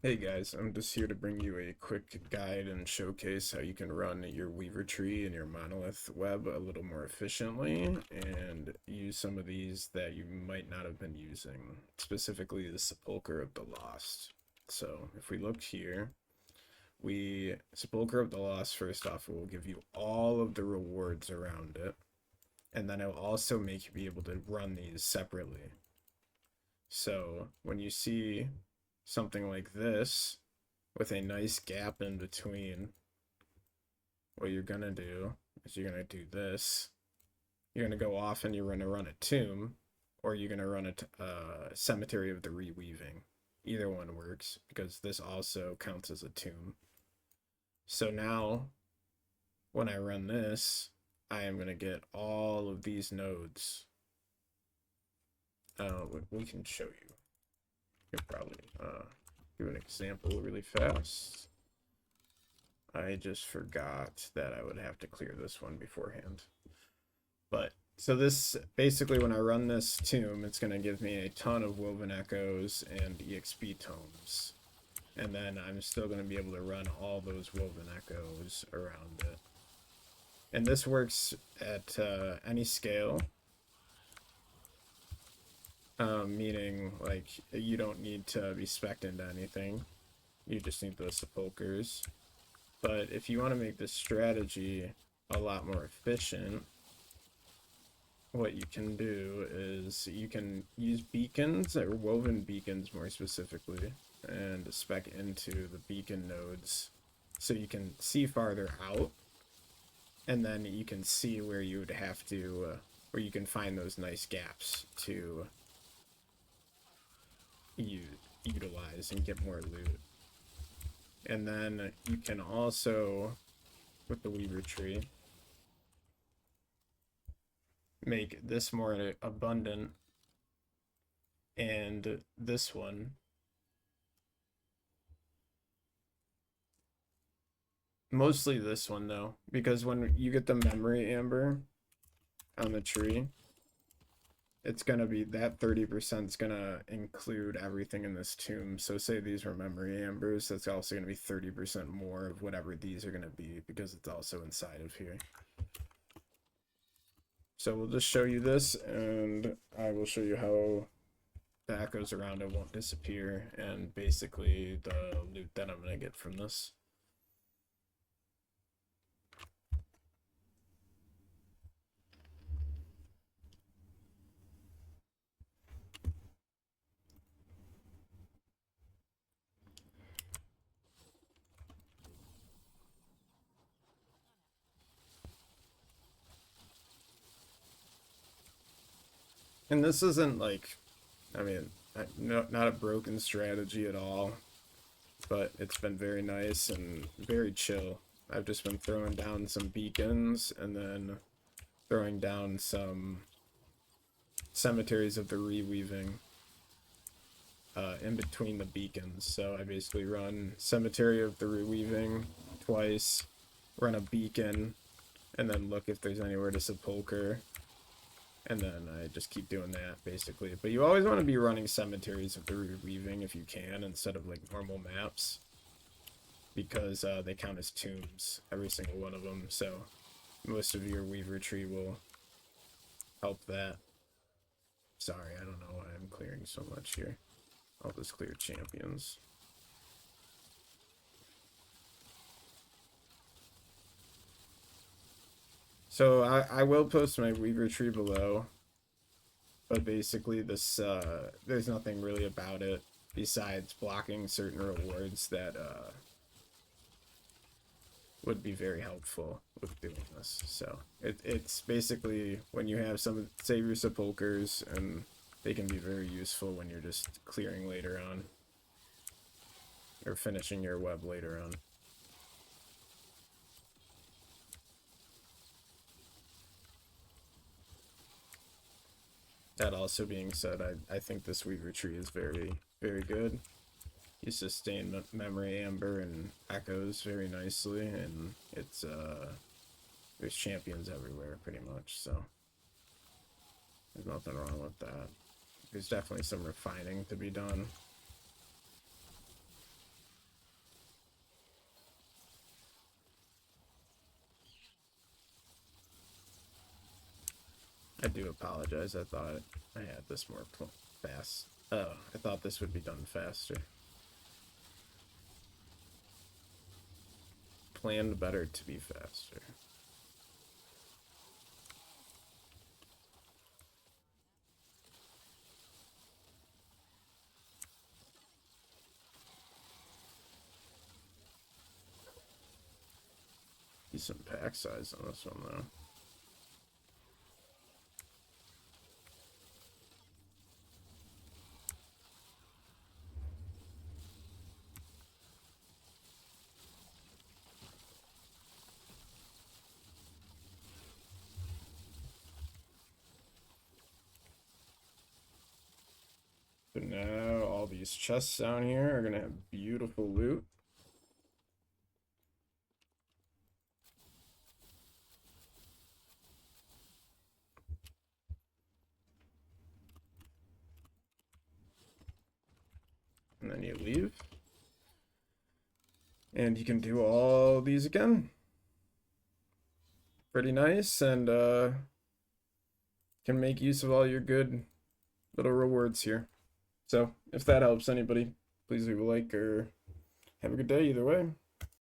Hey guys, I'm just here to bring you a quick guide and showcase how you can run your Weaver tree and your monolith web a little more efficiently and use some of these that you might not have been using, specifically the Sepulchre of the Lost. So if we look here, Sepulchre of the Lost, first off, it will give you all of the rewards around it, and then it will also make you be able to run these separately. So when you see something like this, with a nice gap in between, what you're gonna do is you're gonna do this. You're gonna go off and you're gonna run a tomb, or you're gonna run a cemetery of the reweaving. Either one works because this also counts as a tomb. So now, when I run this, I am gonna get all of these nodes. We can show you. Here probably give an example really fast. I just forgot that I would have to clear this one beforehand. But so this basically, when I run this tomb, it's going to give me a ton of woven echoes and EXP tomes. And then I'm still going to be able to run all those woven echoes around it. And this works at any scale. Meaning, like, you don't need to be spec'd into anything. You just need the sepulchres. But if you want to make this strategy a lot more efficient, what you can do is you can use beacons, or woven beacons more specifically, and spec into the beacon nodes so you can see farther out, and then you can see where you would have to, where you can find those nice gaps to utilize and get more loot. And then you can also, with the Weaver tree, make this more abundant, and this one mostly this one though, because when you get the memory amber on the tree, it's gonna be that 30% is gonna include everything in this tomb. So say these were memory ambers, that's also gonna be 30% more of whatever these are gonna be because it's also inside of here. So we'll just show you this, and I will show you how that goes around. It won't disappear, and basically the loot that I'm gonna get from this. And this isn't like, I mean, not a broken strategy at all, but it's been very nice and very chill. I've just been throwing down some beacons and then throwing down some cemeteries of the reweaving in between the beacons. So I basically run cemetery of the reweaving twice, run a beacon, and then look if there's anywhere to sepulcher. And then I just keep doing that, basically. But you always want to be running cemeteries of the reweaving if you can, instead of like normal maps, because they count as tombs, every single one of them. So most of your Weaver tree will help that. Sorry, I don't know why I'm clearing so much here. I'll just clear champions. So I will post my Weaver tree below, but basically this there's nothing really about it besides blocking certain rewards that would be very helpful with doing this. So it's basically when you have some savior sepulchers, and they can be very useful when you're just clearing later on or finishing your web later on. That also being said, I think this Weaver tree is very, very good. You sustain memory amber and echoes very nicely, and it's there's champions everywhere pretty much, so there's nothing wrong with that. There's definitely some refining to be done. I do apologize. I thought I had this more fast. Oh, I thought this would be done faster. Planned better to be faster. Decent pack size on this one, though. But now all these chests down here are gonna have beautiful loot. And then you leave. And you can do all these again. Pretty nice, and can make use of all your good little rewards here. So, if that helps anybody, please leave a like or have a good day either way.